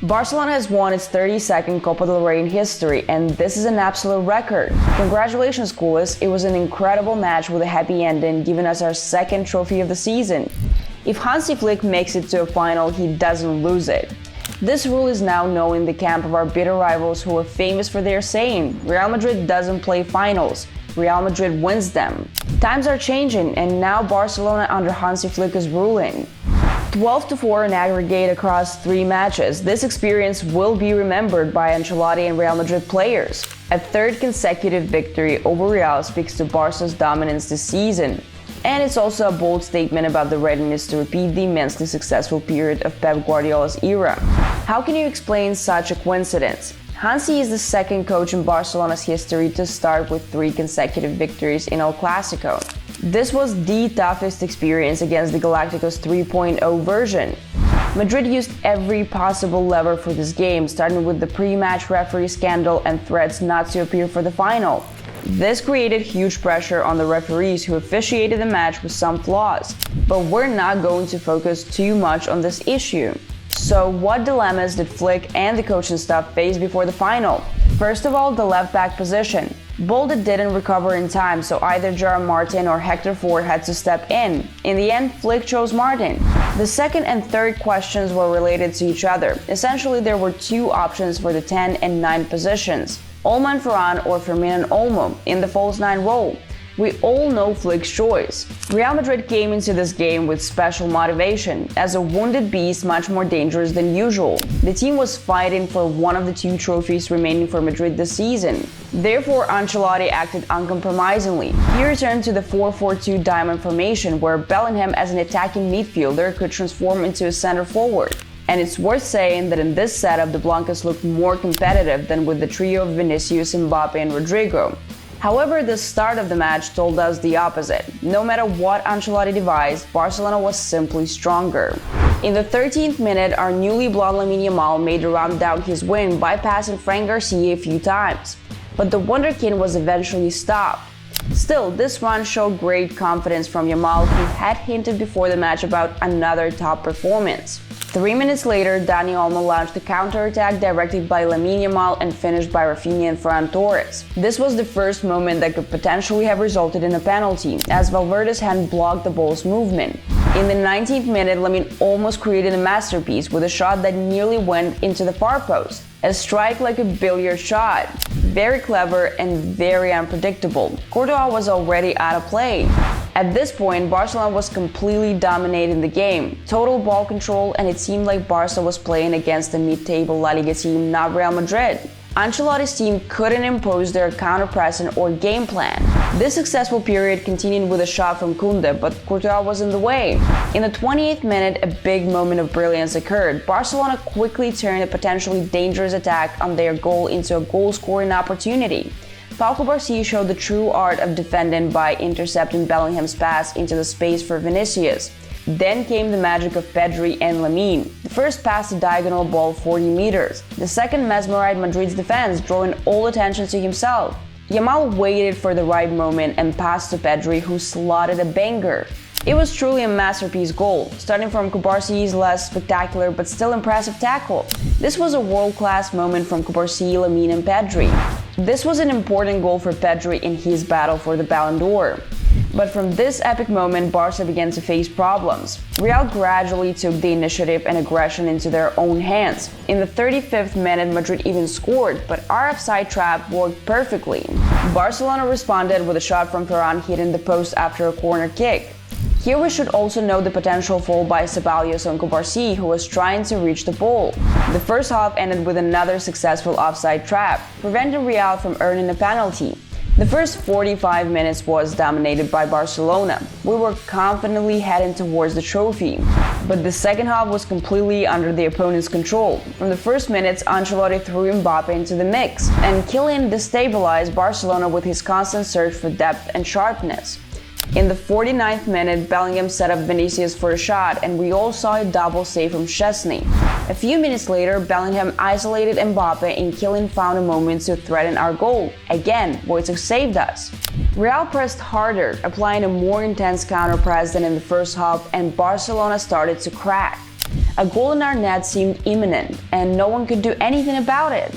Barcelona has won its 32nd Copa del Rey in history, and this is an absolute record. Congratulations, culés! It was an incredible match with a happy ending, giving us our second trophy of the season. If Hansi Flick makes it to a final, he doesn't lose it. This rule is now known in the camp of our bitter rivals who are famous for their saying, Real Madrid doesn't play finals, Real Madrid wins them. Times are changing, and now Barcelona under Hansi Flick is ruling. 12-4 in aggregate across 3 matches. This experience will be remembered by Ancelotti and Real Madrid players. A third consecutive victory over Real speaks to Barca's dominance this season. And it's also a bold statement about the readiness to repeat the immensely successful period of Pep Guardiola's era. How can you explain such a coincidence? Hansi is the second coach in Barcelona's history to start with 3 consecutive victories in El Clásico. This was the toughest experience against the Galacticos 3.0 version. Madrid used every possible lever for this game, starting with the pre-match referee scandal and threats not to appear for the final. This created huge pressure on the referees who officiated the match with some flaws. But we're not going to focus too much on this issue. So what dilemmas did Flick and the coaching staff face before the final? First of all, the left-back position. Bolde didn't recover in time, so either Gerard Martin or Hector Ford had to step in. In the end, Flick chose Martin. The second and third questions were related to each other. Essentially, there were 2 options for the 10 and 9 positions. Olmo and Ferran or Firmino and Olmo in the false 9 role. We all know Flick's choice. Real Madrid came into this game with special motivation, as a wounded beast much more dangerous than usual. The team was fighting for one of the 2 trophies remaining for Madrid this season. Therefore, Ancelotti acted uncompromisingly. He returned to the 4-4-2 diamond formation, where Bellingham as an attacking midfielder could transform into a center forward. And it's worth saying that in this setup, the Blancos looked more competitive than with the trio of Vinicius, Mbappe and Rodrigo. However, the start of the match told us the opposite. No matter what Ancelotti devised, Barcelona was simply stronger. In the 13th minute, our newly blonde Lamine Yamal made a run down his wing, bypassing Fran Garcia a few times. But the wonderkid was eventually stopped. Still, this run showed great confidence from Yamal, who had hinted before the match about another top performance. 3 minutes later, Dani Olmo launched a counter-attack directed by Lamine Yamal and finished by Rafinha and Ferran Torres. This was the first moment that could potentially have resulted in a penalty, as Valverde's hand blocked the ball's movement. In the 19th minute, Lamine almost created a masterpiece with a shot that nearly went into the far post. A strike like a billiard shot. Very clever and very unpredictable. Courtois was already out of play. At this point, Barcelona was completely dominating the game. Total ball control, and it seemed like Barca was playing against a mid-table La Liga team, not Real Madrid. Ancelotti's team couldn't impose their counter-pressing or game plan. This successful period continued with a shot from Koundé, but Courtois was in the way. In the 28th minute, a big moment of brilliance occurred. Barcelona quickly turned a potentially dangerous attack on their goal into a goal-scoring opportunity. Pau Cubarsí showed the true art of defending by intercepting Bellingham's pass into the space for Vinicius. Then came the magic of Pedri and Lamine. The first passed a diagonal ball 40 meters. The second mesmerized Madrid's defense, drawing all attention to himself. Yamal waited for the right moment and passed to Pedri, who slotted a banger. It was truly a masterpiece goal, starting from Cubarsí's less spectacular but still impressive tackle. This was a world-class moment from Cubarsí, Lamine and Pedri. This was an important goal for Pedri in his battle for the Ballon d'Or. But from this epic moment, Barca began to face problems. Real gradually took the initiative and aggression into their own hands. In the 35th minute, Madrid even scored, but our offside trap worked perfectly. Barcelona responded with a shot from Ferran hitting the post after a corner kick. Here we should also note the potential fall by Ceballos on Cubarsí, who was trying to reach the ball. The first half ended with another successful offside trap, preventing Real from earning a penalty. The first 45 minutes was dominated by Barcelona. We were confidently heading towards the trophy. But the second half was completely under the opponent's control. From the first minutes, Ancelotti threw Mbappe into the mix, and Kylian destabilized Barcelona with his constant search for depth and sharpness. In the 49th minute, Bellingham set up Vinicius for a shot, and we all saw a double save from Szczesny. A few minutes later, Bellingham isolated Mbappe, and Kylian found a moment to threaten our goal. Again, Wojciech saved us. Real pressed harder, applying a more intense counter-press than in the first half, and Barcelona started to crack. A goal in our net seemed imminent, and no one could do anything about it.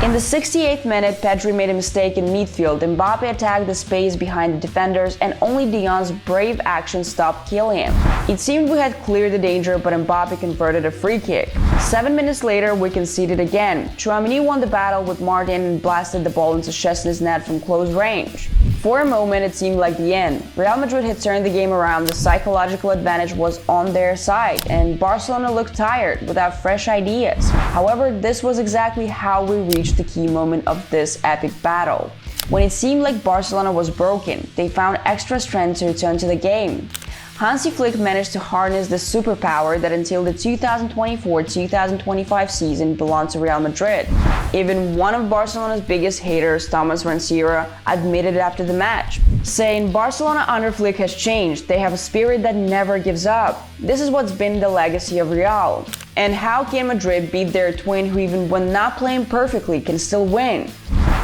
In the 68th minute, Pedri made a mistake in midfield. Mbappe attacked the space behind the defenders, and only De Jong's brave action stopped Kylian. It seemed we had cleared the danger, but Mbappe converted a free kick. 7 minutes later, we conceded again. Tchouaméni won the battle with Martin and blasted the ball into Szczesny's net from close range. For a moment, it seemed like the end. Real Madrid had turned the game around, the psychological advantage was on their side, and Barcelona looked tired, without fresh ideas. However, this was exactly how we reached the key moment of this epic battle. When it seemed like Barcelona was broken, they found extra strength to return to the game. Hansi Flick managed to harness the superpower that until the 2024-2025 season belonged to Real Madrid. Even one of Barcelona's biggest haters, Thomas Ranciera, admitted it after the match, saying Barcelona under Flick has changed, they have a spirit that never gives up. This is what's been the legacy of Real. And how can Madrid beat their twin who even when not playing perfectly can still win?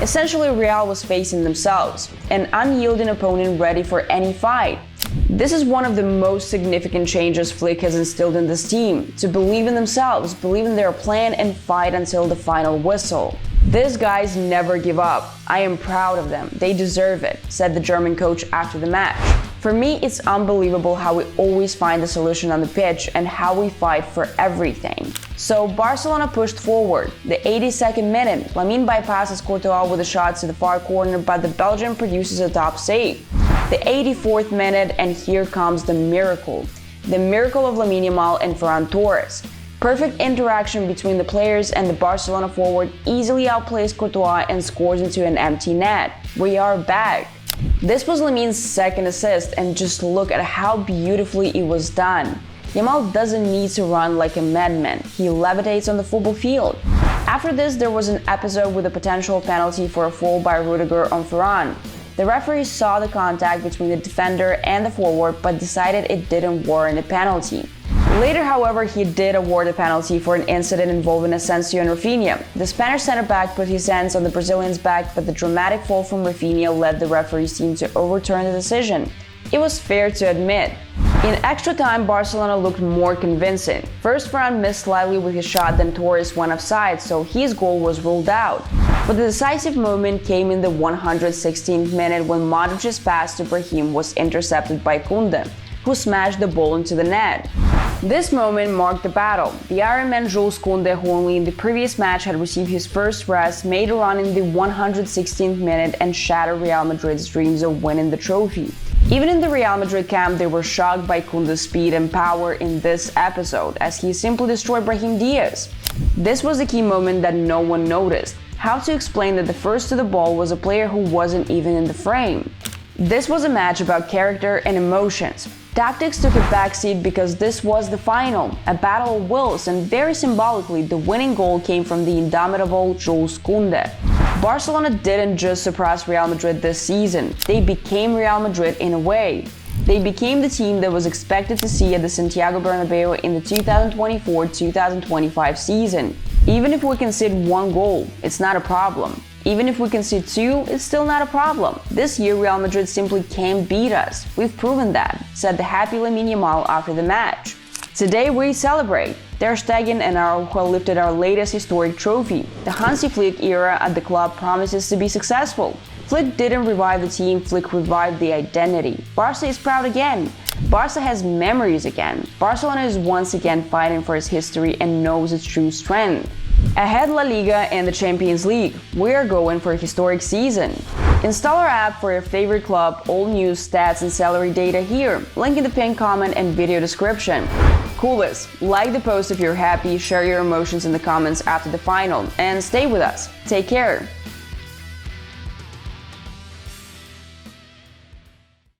Essentially, Real was facing themselves, an unyielding opponent ready for any fight. This is one of the most significant changes Flick has instilled in this team, to believe in themselves, believe in their plan and fight until the final whistle. These guys never give up. I am proud of them. They deserve it, said the German coach after the match. For me, it's unbelievable how we always find a solution on the pitch and how we fight for everything. So Barcelona pushed forward. The 82nd minute, Lamine bypasses Courtois with a shot to the far corner, but the Belgian produces a top save. The 84th minute, and here comes the miracle. The miracle of Lamine Yamal and Ferran Torres. Perfect interaction between the players, and the Barcelona forward easily outplays Courtois and scores into an empty net. We are back. This was Lamine's second assist, and just look at how beautifully it was done. Yamal doesn't need to run like a madman, he levitates on the football field. After this, there was an episode with a potential penalty for a foul by Rudiger on Ferran. The referee saw the contact between the defender and the forward, but decided it didn't warrant a penalty. Later, however, he did award a penalty for an incident involving Asensio and Rafinha. The Spanish center-back put his hands on the Brazilian's back, but the dramatic fall from Rafinha led the referee's team to overturn the decision. It was fair to admit. In extra time, Barcelona looked more convincing. First, Ferran missed slightly with his shot, then Torres went offside, so his goal was ruled out. But the decisive moment came in the 116th minute when Modric's pass to Brahim was intercepted by Koundé, who smashed the ball into the net. This moment marked the battle. The Ironman Jules Koundé, who only in the previous match had received his first rest, made a run in the 116th minute and shattered Real Madrid's dreams of winning the trophy. Even in the Real Madrid camp, they were shocked by Koundé's speed and power in this episode, as he simply destroyed Brahim Diaz. This was the key moment that no one noticed. How to explain that the first to the ball was a player who wasn't even in the frame? This was a match about character and emotions. Tactics took a backseat because this was the final, a battle of wills, and very symbolically, the winning goal came from the indomitable Jules Koundé. Barcelona didn't just surpass Real Madrid this season, they became Real Madrid in a way. They became the team that was expected to see at the Santiago Bernabeu in the 2024-2025 season. Even if we concede one goal, it's not a problem. Even if we concede two, it's still not a problem. This year, Real Madrid simply can't beat us. We've proven that, said the happy Lamine Yamal after the match. Today we celebrate. Ter Stegen and Araujo lifted our latest historic trophy. The Hansi Flick era at the club promises to be successful. Flick didn't revive the team, Flick revived the identity. Barca is proud again. Barca has memories again. Barcelona is once again fighting for its history and knows its true strength. Ahead La Liga and the Champions League, we are going for a historic season. Install our app for your favorite club, all news, stats and salary data here, link in the pinned comment and video description. CULES, like the post if you're happy, share your emotions in the comments after the final, and stay with us. Take care!